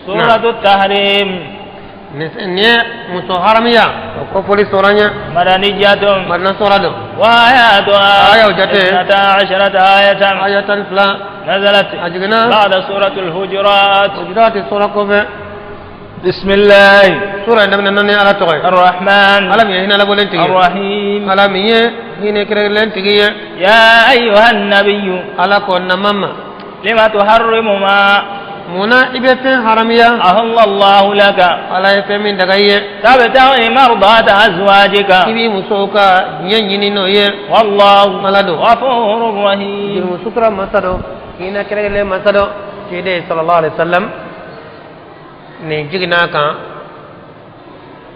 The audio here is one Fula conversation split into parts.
سورة التحريم نسني مسوهرميا وكفولي سورانيا مدنية مدنا سورادو وآياتها آية وجته 12 آية آية فلا نزلت أجنا بعد سورة الحجرات وجدات سورة كوفة بسم الله سورة نبنا نني على تغي الرحمن على مين هنا لبولين تيجي الرحيم على مين هنا كرهلين تيجي يا أيها النبي على كون ماما لما تحرم ما منا إبتين حراميا أهل الله لك على يفهمين دعائي تبتغي مرضات أزواجك كبي مسوكا ينجني نويه والله ملادو غفور رحيم جل مسكرا مسدو هنا كرهلين مسدو كده صلى الله عليه وسلم نيجينا كان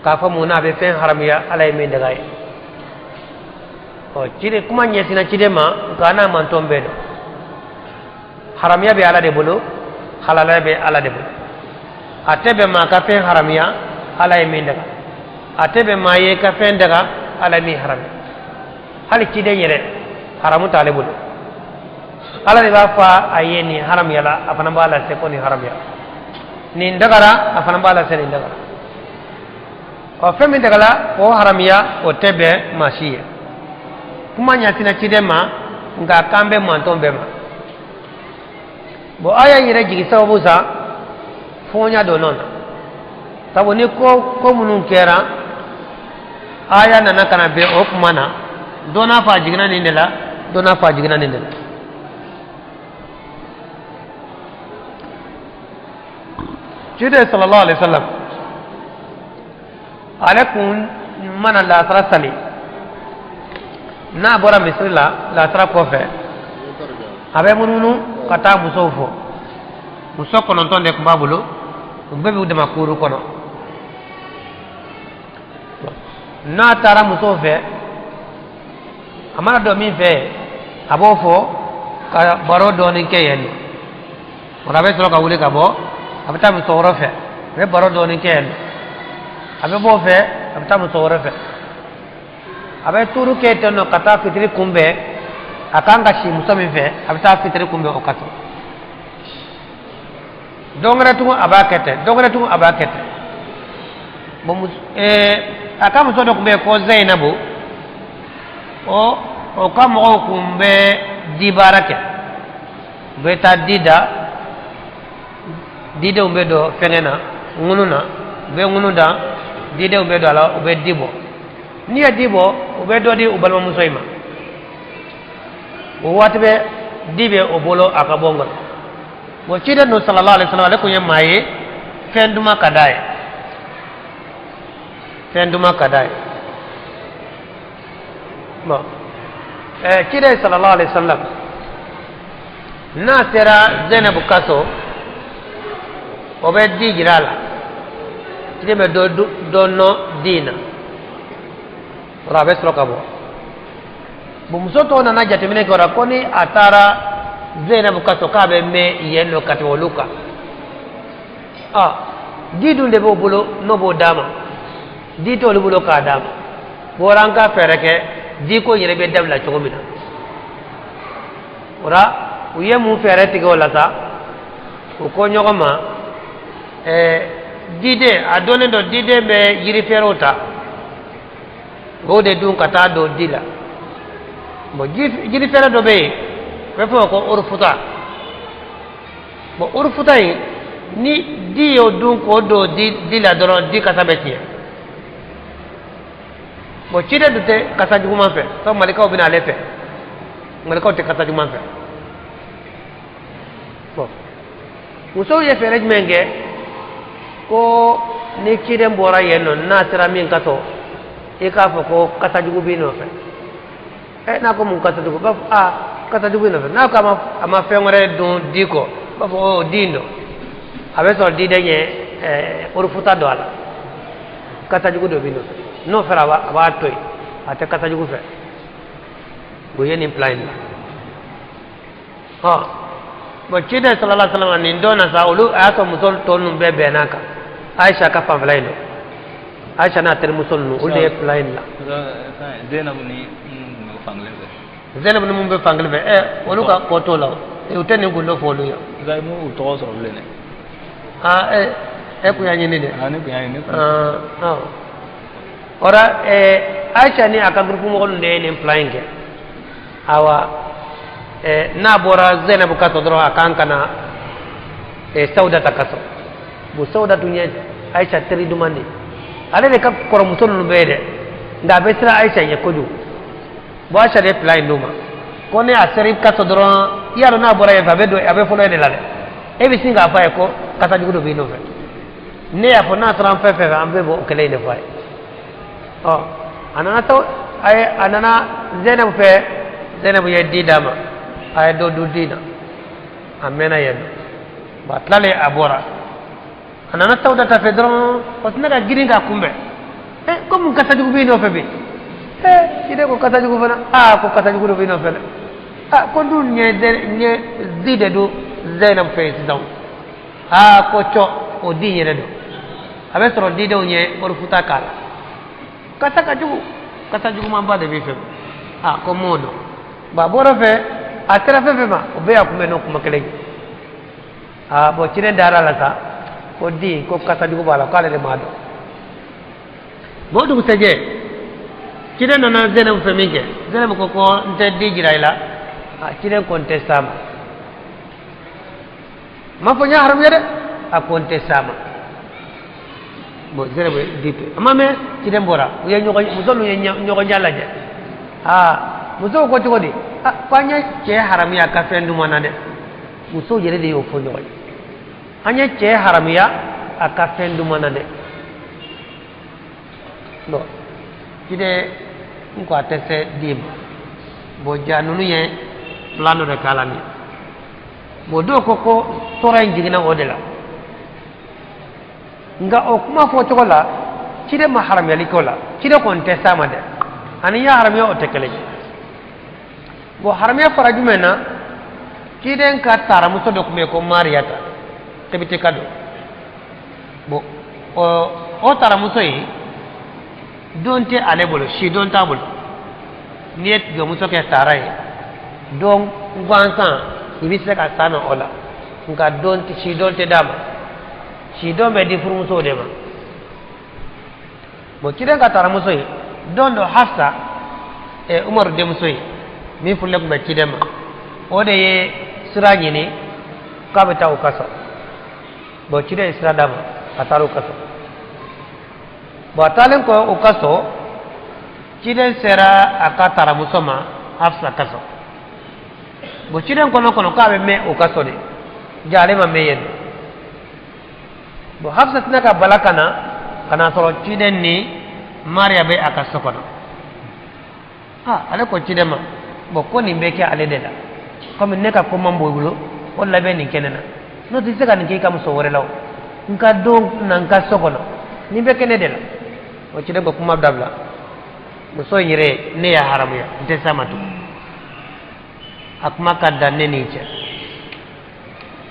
كافا منا بفين حراميا على يمين دعائي oh ciri kuma nyesina cide ma kana mantom bedo haramiya be ala de bolo halala be ala de bolo atebe ma ka fen haramiya ala e min daga atebe ma ye ka fen daga ala mi harami hali cide yere haramu tale bolo ala de ba fa ayeni haramiya la afana bala se ko ni haramiya ni ndagara afana bala se ni ndagara o femi daga la o haramiya o tebe masiye kuma nyatina chidema nga kambe mantombe ma bo aya yire jigi sababu sa fonya do non sabu ni ko munun kera aya nana kana be o kuma na dona fa jigina ni ndela dona fa jigina ni ndela chide sallallahu alaihi wasallam alakun mana la sarasali na bora misri la tara kɔfɛ a bɛ mununu ka taa musow fɔ muso 9 de tun b'a bolo u bɛɛ b'u dama kuuru kɔnɔ n'a taara musow fɛ a mana dɔn min fɛ a b'o fɔ ka baro dɔɔnin kɛ yen nɔ a bɛ sɔrɔ ka wuli ka bɔ a bɛ taa muso wɛrɛ fɛ a bɛ baro dɔɔnin kɛ yen nɔ a bɛ bɔ o fɛ a bɛ taa muso wɛrɛ fɛ abe turu ke teno kata fitri kumbe akanga shi muso min fe abita fitri kumbe o kato dongre tu abakete bo aka muso do kumbe ko Zainabu o kam o kumbe di barake beta dida umbe do fengena ngununa be ngunuda dida umbe do ala ube dibo ni ya dibo ube do di ubalma musoyma o watbe dibe o bolo aka bongol bo cide no sallallahu alaihi wasallam ko yemaye fenduma kadaye bo cide sallallahu alaihi wasallam na sera Zainab kaso o be di jirala cide be do no dina rabe srokabo bu musoto na najate mine ko rakoni atara Zainab kaso kabe me yeno katoluka didu de bo bolo no bo dama dito le bolo ka dama boranka fereke diko yere be dabla chogomina ora uye mu ferete go lata ko nyogoma dide adone do dide be yiri ferota gode dun kata do dila bo jiri fere do be fefo ko urfuta bo urfuta ni dio dun ko do dila do di kata betiya bo chide dute kata juma fe to malika obina lefe malika te kata juma fe bo muso ye fere jmenge ko ni chide mbora yeno na tira min kato ika fo ko kata jugu bi no fe na ko mun kata jugu ba kata jugu no fe na ko ama fe ngore don diko ba fo dindo abe so dide nye urfuta do ala kata jugu do bi no fe no fe ba toy ate kata jugu fe go yeni plan bo cide sallallahu alaihi wasallam ni ndona sa ulu ato musol tonu be benaka Aisha ka fa flaino Aisha na tere musolnu ulde plain la Zainab ni mun be fangle be wonu ka koto la e utene gundo folu ya ga mu to so le ne ku ya nyini de ani ko yani ne ora Aisha ni aka groupe mo gon de ne flying ke awa na bora Zainab kaso dro akan kana Sauda takaso bu Sauda tunya Aisha teri dumande ale de kap koro muson no bede nda be sira Aisha ye kodu bo Aisha de flying duma ko ne a seri kaso dro yaro na bora ye fa be do abe folo de lale e bi singa fa ko kata jugo do be no fe ne ya fo na tran fe fe ambe bo kele ne fa anana to ay anana Zainab fe Zainab ye di dama ay do du dina amena yen batlale abora anana Sauda ta fedron otna ga giringa kumbe ko mun kata jugo be no fe be ide ko kata jugo fana ko kata jugo do be no fe ko dun nye zide do Zainab fe daw ko cho o di yere do abe soro di do nye or futa kala kata jugo mamba de be fe ko modo ba boro fe atera fe fe ma o be akumbe no kuma kele bo cire dara la sa ko di ko kata jugo bala kala le mado bodu seje cire nana Zainab fe minge Zainab ko nte di jiraila cire konte sama ma fo nya haram yede konte sama bo Zainab dipe amame cire mbora uye nyoko musolu ye nyoko nyalaje muso ko to di panya ce haramiya ka fendu manade muso jere de yo fo nyoy anya ce haramiya aka fendu manade no kide ko atese dim bo janunu ye plano de kalani bo do ko toran jigina odela nga o kuma fo to la kide ma haramiya likola kide ko nte sama de ani ya haramiya o tekele bo haramiya fara jumena kiden ka tara muso do kuma ko mariyata tebite kado bo o tara muso yi donte ale bolo shi don tabul niet go muso ke tara yi don gwansan ibise ka sana ola nga donte shi donte dama shi don be di furu muso de ma bo kiden ka tara muso yi don do Hafsa Umar de muso yi mi fulle ko be kidema o de ye sirani ni ka be taw kaso bo kide sira dama ataru kaso bo talen ko o kaso kiden sera akatara musoma Hafsa kaso bo kiden ko no ka be me o kaso de jale ma meyen bo Hafsa tinaka balakana kana soro kiden ni Maria be akaso kono ale ko kidema bo ko ni beke ale de la comme ne ka ko mambo bulo wala be ni kenena no ti se kan ke kam so wore law nka do nan ka sokono ni beke ne de la o ci de ko kuma dabla bo so yire ne ya haramu ya nte samatu ak maka dan ne ni ce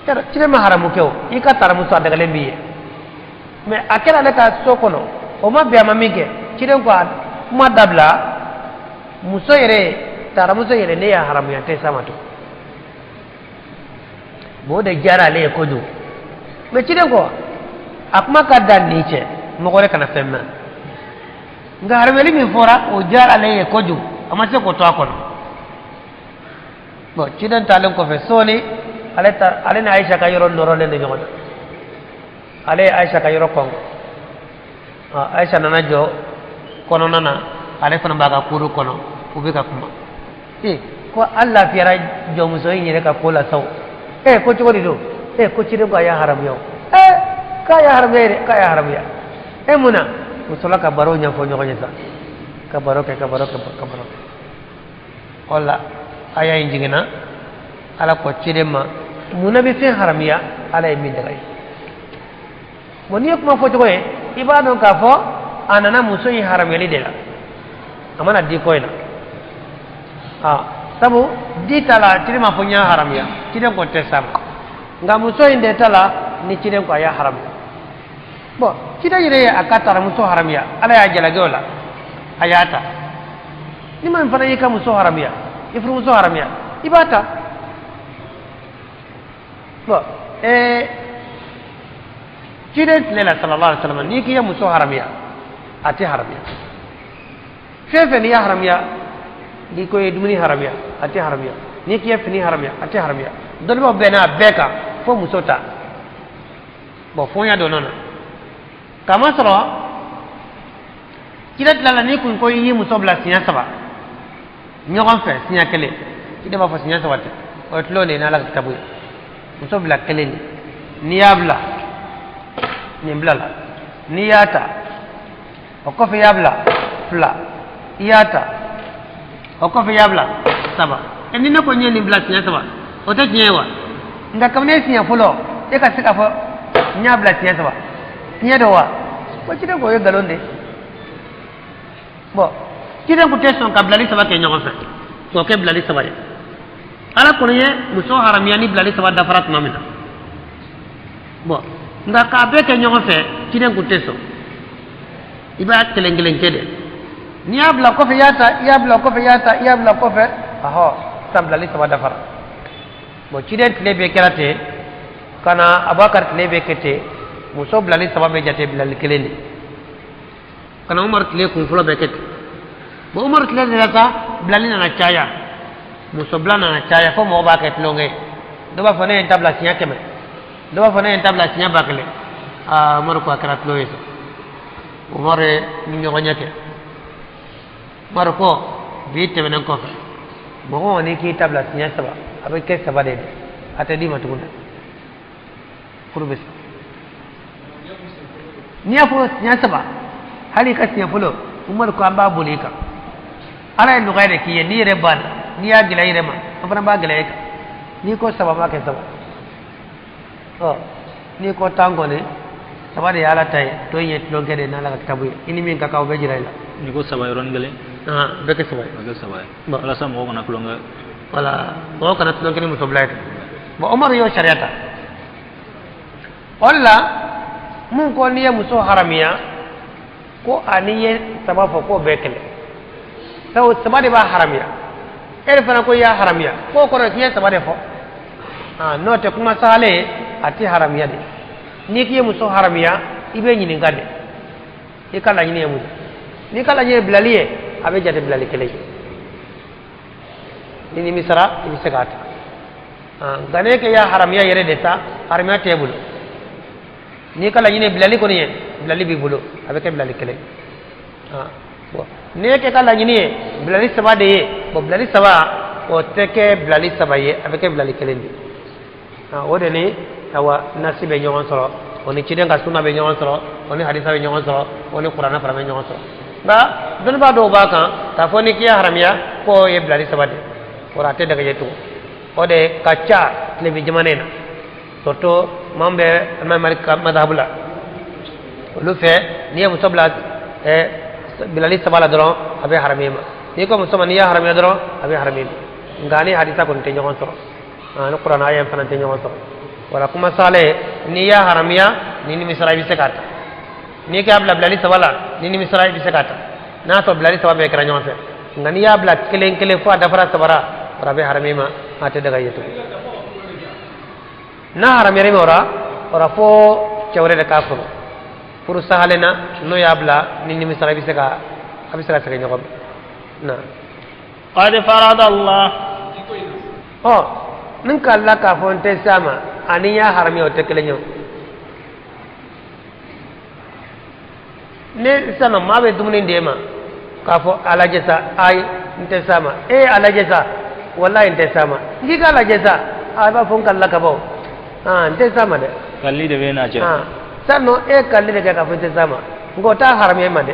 tar ci de ma haramu kew i ka taramu so daga le biye mais akela le ka sokono o ma be amamike ci de ko kuma dabla muso yere tara muso yere ne ya haramu ya te samatu bo de jara le ko do me ci de ko akuma ka dan ni ce mo ko rek na femma nga harweli mi fora o jara le ko do ama se ko to akono bo ci den talen ko fe soni ale na Aisha ka yoro noro le nyogo ale Aisha ka yoro kongo Aisha nana jo kono nana ale fana baga kuru kono ubika kuma ko Allah fiara jo muso yi ka kola saw ko ci wori do ko ci de ko ya haram yow ka ya haram yere ka ya haram ya muna musola ka baro nya fo nyogo nyesa ka baro wala aya injingina ala ko ci de ma muna be fe haram ya ala e min dagay moni ko ma fo to e ibado ka fo anana muso yi haram yeli de la amana di koyna sabu di tala ciri ma punya haram ya ciri ko tesam nga muso inde tala ni ciri ko ya haram bo ciri yire akata muso haram ya ala ya jala gola ayata ni man fana yika muso haram ya ifru muso haram ya ibata bo ciden tilela sallallahu alaihi wasallam ni kiya muso haramiya ati haramiya fefe ni ya haramiya ni ko dumuni haramiya ati haramiya ni kiya fini haramiya ati haramiya dolbo bena beka fo muso ta bo fonya do nona kama soro kida tilala ni kun ko yi muso bla sinya saba nyogon fe sinya kele kida ba fo sinya saba te o tlo ne na la tabu muso bla kele ni yabla ni blala ni yata o ko fe yabla fla yata o ko fe yabla saba eni na ko nyeni bla sinya saba o ta nyewa nga kamne sinya fulo e ka sika fo nyabla sinya saba sinya do wa ko kida go yo galonde bo kida ko teson ka blali saba ke nyogo fe ko ke blali saba ala ko ye muso haramiya ni blali saba dafarat mamina bo nga ka be ke nyogo fe kida ko teso iba kelengelen kede ni abla ko fe yata yabla ko fe yata yabla ko fe aho sablali saba dafara bo kida tlebe kerate kana abakar tlebe kete muso blali saba be jate blali keleni kana umar tle kun fulo be kete bo umar tle data blali na chaya muso blana na chaya fo mo ba ket longe do ba fane tabla sinya keme do ba fane tabla sinya bakle umar ko akarat lo yeso umar ni nyogo nyake umar ko biite benen ko bo ni ki tabla sinya saba abe ke saba de ate di matunda kurbis ni afo sinya saba hali ka sinya fulo umar ko amba bulika ala en gaire ki ni reban ni ya gila ire ma afana ba gila ka ni ko saba ma ke saba oh ni ko tango ne saba de ala tay to yet lo gede na la tabu ini min ka kaw be jiraila ni ko saba yoron gele be ke saba wala sam ko na kulonga wala o kana tulon kene muso blayta bo umar yo shariata walla mun ko niye muso haramiya ko aniye saba fo ko bekele taw saba de ba haramiya el fana ko ya haramiya ko ko kiye saba de fo no te kuma sale ati haramiya de ni kiye muso haramiya ibe nyini ngade e kala nyini mu ni kala nyini blaliye abe jate blali kele ni misra ibi segata gane ke ya haramiya yere deta haramiya tebul ni kala nyini blali ko ni blali bi bulo abe ke blali kele bo ne ke kala nyini blali saba de bo blali saba o teke blali saba ye abe ke blali kele ndi o de ni awa nasibe nyon soro oni ciden ka sunna be nyon soro oni hadisa be nyon soro oni qur'ana fara be nyon soro ba don ba do ba kan ta foni ki haramiya ko ye blali saba de ora te daga yetu o de kacha le bi jamanena soto mambe ma malik madhabula lu fe ni mu sabla bilali sabala dron abe haramima ni ko musama ni ya haramia dron abe haramima ngani hadisa ko te nyon soro no qur'ana ayam fana te nyon soro wala kuma sale ni ya haramia ni misra bi sekata ni ka abla bilali sabala ni misra bi sekata na to bilali sababa be kra nyon fe ngani ya abla kelen kelen fo dafara sabara rabe haramima ate daga yetu na haramere mora ora fo cewre de kafur pour sahalena no yabla ni misra bi seka abisra seka nyob na qad farada allah oh nin kala ka fo te sama ani ya harami o te kelenyo ne sama mabe dumni ndema ka fo alajesa ay nte sama alajesa wallahi nte sama ngiga alajesa ay ba fon kala ka bo nte sama de kalli de bena je sanno kalli de ka fo nte sama ngota harami ma de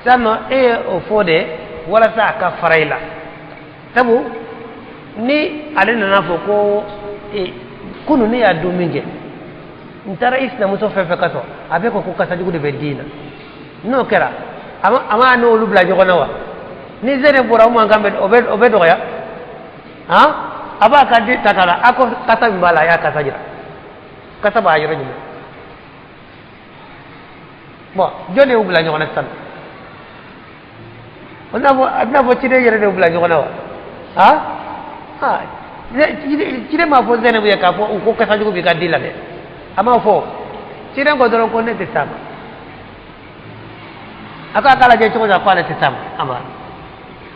sanno o fode wala sa ka faraila tabu ni alena na fo ko kunu ne ya dominge ntara isna muso fefe kaso abe ko kasa jugu de bedina no kera ama no lubla jogona wa ni zere bora mo ngambe obed ya aba ka di takala ako kasa mbala ya kasa jira kasa ba yoro nyum bo jone ubla jogona tan ona bo chide yere de ubla jogona wa chide ma fo zene bu ya ka fo ko kasa jugu bi ka dilale ama fo ciden ko doron ko ne te sama aka kala je ko ja ko ne te sama ama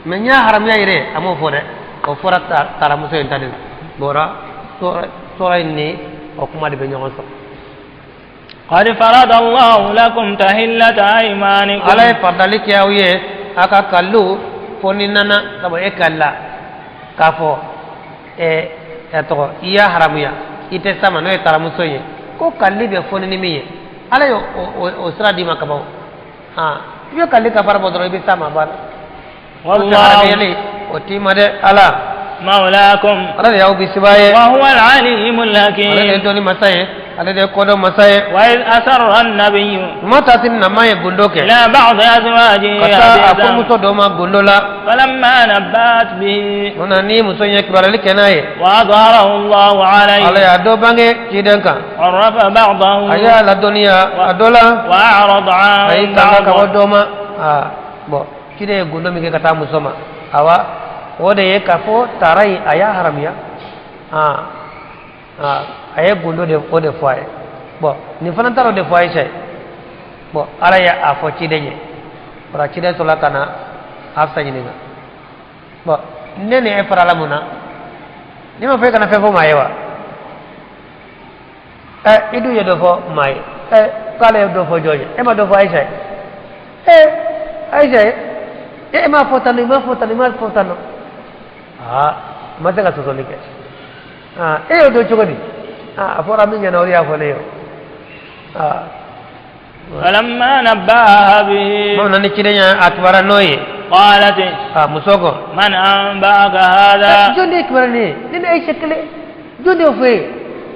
men nya haram ya ire amo fo de o fora tara muso en tadin bora so ni o kuma de be nyon so قد فرض الله لكم تهلة أيمانكم على فضلك يا ويه aka kallu foni nana sabo e kalla kafo to iya haramuya ite sama no e taramuso ye ko kalli be foni ni miye ala yo o sira di makaba yo kalli ka farbo doro be sama ba wallahi o timade ala مولاكم ala ya ubi sibaye وهو العليم الحكيم ala de doni masaye ala de kodo masaye وإذ أسر النبي mata tin namaye gundoke إلى بعض أزواجه kata حديثا apo muso do ma gundola فلما نبأت به ona ni muso nye kibarali kenaye وأظهره الله عليه ala ya do bange kidenka عرف بعضه aya la dunia adola وأعرض ay عن kanga ka بعضه doma bo kide gundo mi ke kata musoma awa ode ye kafo tarai aya haramia aya gundo de ode foye bo ni fana taro de foye sey bo ala ya afo cidenye ora ciden to la kana afsa nyinga bo nene e parala muna ni ma fe kana fe fo mayewa idu ye do fo may kale do fo joje e ma do fo aisha aisha e ma fo tanu masa ka sosoli ke yo do chogodi afora min yana ori afole yo فلما نبأها به mo nani cirenya atwara noye قالت musogo من أنبأك هذا jonde kwarani ni aisha kale jonde ofe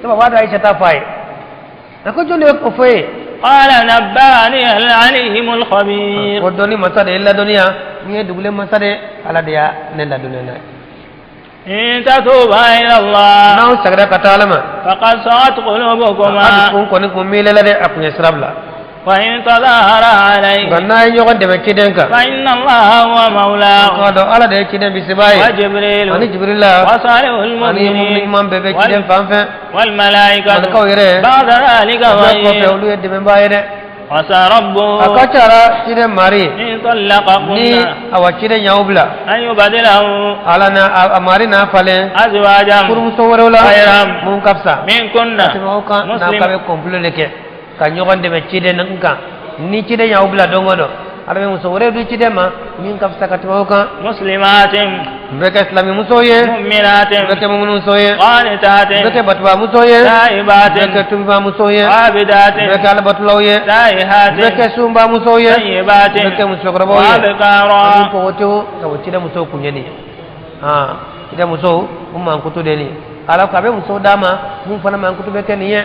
to wada aisha ta fai nako jonde ofe قال نبأني العليم الخبير ko doni masade illa dunia ni dugule masade ala dia nenda dunia na إن تتوبا إلى الله naw sagda katalama فقد صغت قلوبكما kun ko ni ko milele de apunya srabla وإن تظاهر عليه ganna nyogo de be cidenka فإن الله هو مولاه ko do ala de ciden bisibaye وجبريل ani jibrilla وصالح ani المؤمنين imam bebe ciden fanfe والملائكة man ko yere بعد ذلك ko fe ظهير ulu de be baye de عسى ربه akacara ciden mari إن طلقكن ni awa ciden nyawbla أن يبدله ala na amari na fale أزواجا kur muso wala خيرا mun kapsa منكن ka na ka be مسلم complete ke ka nyogon de be ciden nka ni ciden nyawbla dongodo ala be muso wala du ciden ma min kapsa ka ka مسلمات beke islami muso ye مؤمنات beke mu'minu muso ye قانتات beke batwa muso ye تائبات beke tumba muso ye عابدات beke albatulaw ye تائهات beke sumba muso ye طيبات beke muso grabo ye وأبكارا ko woto ka wotida muso kunyeni ida muso umma kutu deni ala ka be muso dama mun fana man kutu beke ni ye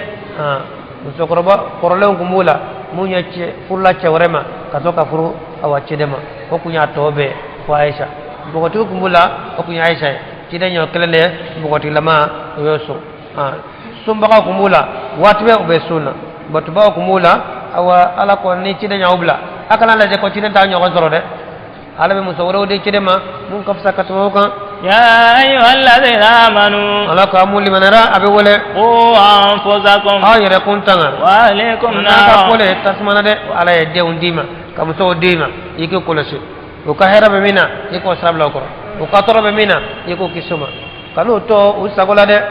muso grabo korole kumula munya che fulla chewrema katoka furu awache dema ko kunya tobe ko Aisha bogoti kumbula ko kunya Aisha cide nyo kelene bogoti lama yoso sumba kumbula watbe ube sunna batuba kumbula awa ala ko ni cide nyawbla akala la je ko cide ta nyo ko soro de ala be musawro de cide ma mun kafsa katmo kan يا أيها الذين آمنوا ala ka muli manara abe wole قوا أنفسكم ayere kuntanga وأهليكم ka نارا kole tasmana de ala e de undima kam so dima yike kolose o ka hera be mina yiko sabla ko o ka toro be mina yiko kisuma kanu to usagola de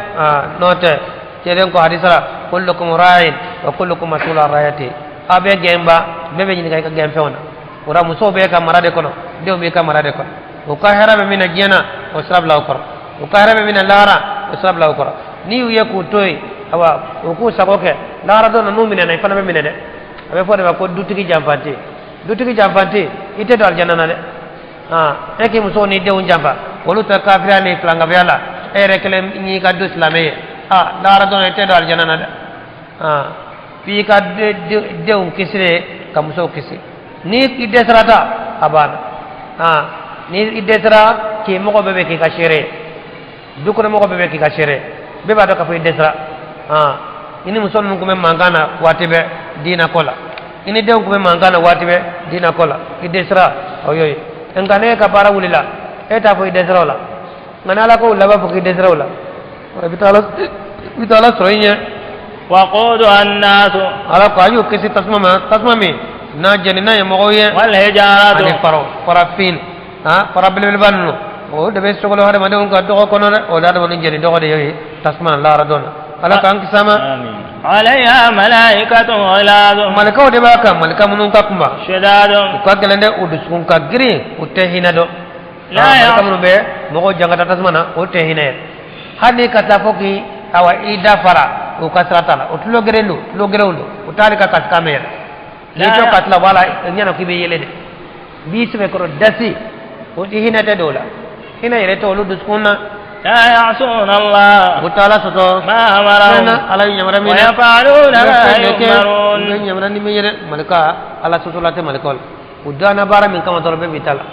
note ceden ko hadisara kullukum ra'in wa kullukum mas'ulun ra'yati abe gemba bebe ni kay ka gem fewna ora muso be ka marade kono de be ka marade kono o ka hera be mina jena o sabla ko o ka hera be mina lara o sabla ko ni ye ku toy awa o ku sagoke lara do no mina nay fana be mina de abe fo de ko dutigi jamfante ite do aljanna na de eke muso ni de unjamba wolu ta kafira ni planga biala rekele ni ka do islamé dara do ite do aljanna na de fi ka de un kisire ka muso kisi ni ide sarata abana ni ide sara ki mo ko bebe ki ka shere duko mo ko bebe ki ka shere be ba do ka fi ide sara ini muso nun ko men mangana watibe dina kola ini de ko men mangana watibe dina kola ide sara oyoy engane ka para wulila eta fo ide sara la ngana la ko laba fo ide sara la bitala soronya وقودها الناس ala ko ayu kisi tasma mi na jeni na yamo ye والحجارة ani parafin ha parabil banno o de be sogolo hade made on ka do ko non o da woni jeni do de yi tasma la radona ala kan kisama آمين عليها ملائكة غلاظ malaka de ba kam malaka munun ka kumba شداد ka gelende udus kun ka giri utehina do La malaka munun be mo jangata tasma na utehina hadi kata foki awa ida fara o kasratala o tulo gerendo o tali ka kaskamera ni to katla wala nyana kibe yelede bisu be ko dasi o hina te dola hina yele to lu duskunna لا يعصون الله وتعالى سوتو ما أمرهم على يمرا من ويفعلون ما يؤمرون من يمرا ني ميره ملكا على سوتو لات ملكول ودانا بارا من كما تربه بيتالا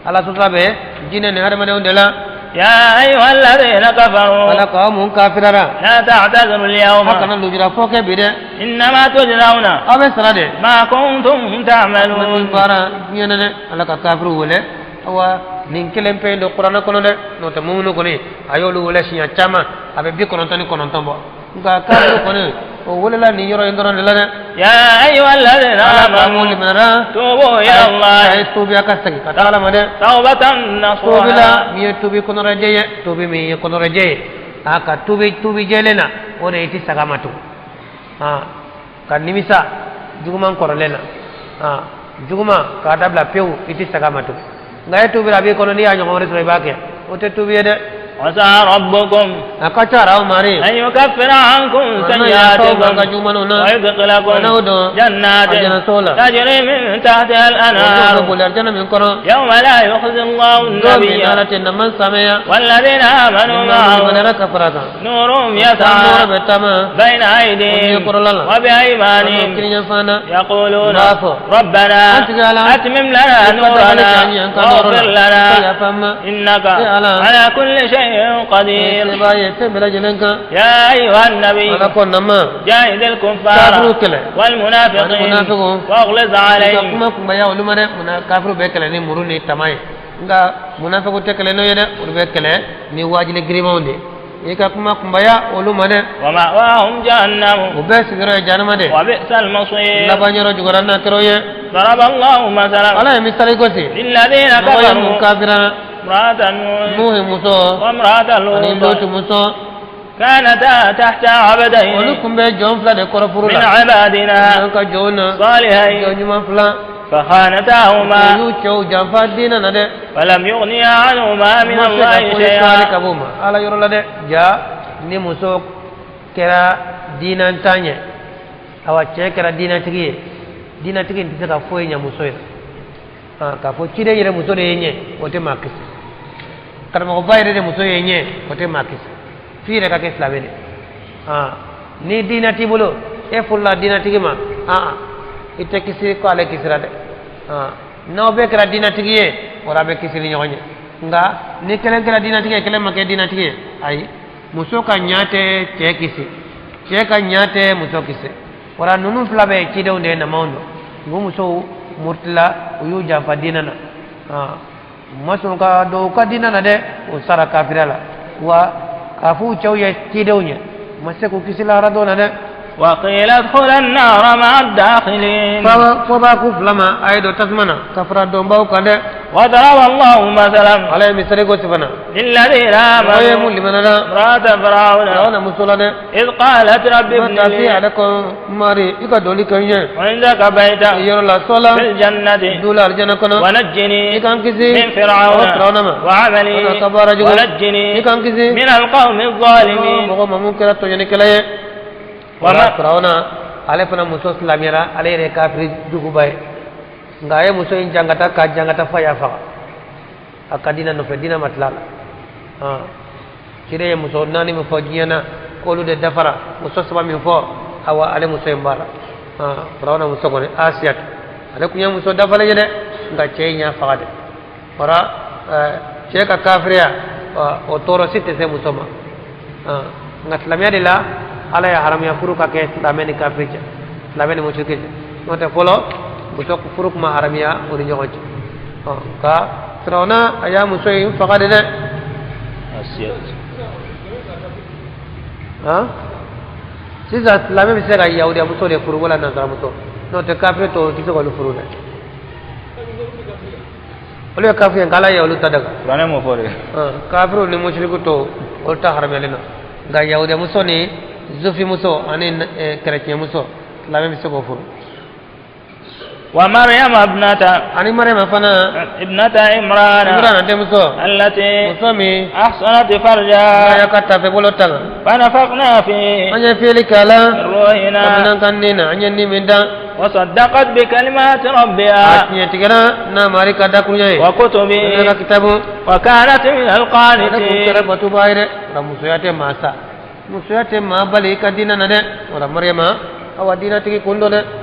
على سوتو به جين ne har mane ondela يا أيها الذين كفروا على قوم كافرا لا تعتذروا اليوم كان لوجرا فوك بيده إنما تجزون ابي سرade ما كنتم تعملون من بارا ينene على كافر wole awa nin kelen pe do qur'ana kono de no te mumunu koni ayolu wala sinya chama abe bi kono tani kono tambo nga karu kono o wala la ni yoro indoro de la de يا أيها الذين آمنوا limara توبوا إلى الله ay tubi akastagi katala made توبة tubi la نصوحا mi tubi kono rajeye tubi mi kono rajeye aka tubi jelena ore iti sagamatu ha kan nimisa juguman korolena ha juguma ka dabla pew iti sagamatu ngaye tubi rabi kono ni anyo ngore sura bake ote tubi de عسى ربكم akachara o mari أن يكفر عنكم سيئاتكم ويدخلكم جنات تجري من تحتها الأنهار يوم لا يخزي الله النبي والذين آمنوا معه نورهم يسعى بين أيديهم وبأيمانهم يقولون ربنا أتمم لنا نورنا واغفر لنا إنك على كل شيء قدير يا أيها النبي جاهد الكفار والمنافقين واغلظ عليهم nga munafiqu tekele no yede urbe kele ni wajile grimonde eka kuma kumbaya olumane wa ma'wahum jahannam ubes giro jahannam de wa bi'sal masir la banyoro jugoranna keroye daraba Allahu masalan ala misali gosi lilladheena kafaru kafirana امرأة نوح موسى وامرأة لوط موسى كانتا تحت عبدين ولكم بجون فلا دكور فرلا من عبادنا صالحين فخانتاهما فلم يغنيا عنهما من الله شيئا على يرلا de ja ni muso kera dinan tanya awa che kera dinan tigi ndisa foye nya muso ka fo cire yere muso de yenye ote makis kada mo bayre de muso yenye ote makis fire ka ke islamene ni dina tibulo e fulla dina tigima ite kisi ko ale kisira de no be kra dina tigiye ora be kisiri nyonye nga ni kelen kra dina tigiye kelen make dina tigiye ai muso ka nyate che kisi che ka nyate muso kisi ora nunu flabe cide unde na maundo ngo muso murtila uyu jafa dinana masun ka do ka dinana de o sara kafirala wa kafu chawye tidawnya maseku kisila radona de wa qila adkhula an-nar ma'a ad-dakhilin fa ba ku flama aydo tasmana kafra do mbaw kande wa daraba Allahu masalan alay misri go sifana lilladheena amanu limanana rata fir'auna wana musulane id qalat rabbi ibn li alakum mari ika doli kanye indaka bayta yorola sola fil jannati dula aljana kono wanajjini ikan kisi min fir'auna wa 'amali wanajjini ikan kisi min al-qawmi adh-dhalimin mo mamun kala to yene kala wala fir'auna ale pana muso islamira ale re kafiri dugubay ngaye muso in jangata faya fa akadina no fedina matlala kire muso nani mo fojiyana kolu de dafara muso saba min fo awa ale muso mbara fir'auna muso ko asiyat ale kunya muso dafala yede nga chenya faade ora cheka kafiriya o toro sitte se muso ma ngatlamya dila ala ya haram ya furu ka ke islameni kafirja islameni musyrike note folo buto furuk ma haram ya uri nyoji ka fir'auna aya musoy faqade de asiyat sisan silamɛ bɛ se ka yahudiya muso de furu wala nazara muso n'o tɛ kafiri tɔw tɛ se k'olu furu dɛ olu ye kafiri ye nk'ala ye olu ta daga kuranɛ m'o fɔ de kafiriw ni mushriku tɔw olu ta haramuyalen don nka yahudiya muso ni zufi muso ani chrétien muso silamɛ bɛ se k'o furu ومريم ابنة ani mariama fana ابنة عمران imran denmuso التي muso min أحصنت فرجها ya ka tafe bolo tanga فنفخنا فيه an ye fiyɛli kɛ a la من روحنا kabinan kan nin na an ye nin min dan وصدقت بكلمات a ربها tiɲɛtigɛra n'a mari ka dakuruɲa ye وكتبه ne ka kitabu وكانت من ne kun القانتين kɛra batuba ye dɛ nka musoya tɛ maa sa musoya tɛ maa bali i ka diinɛ na dɛ wala mariama awa diinɛtigi kun don dɛ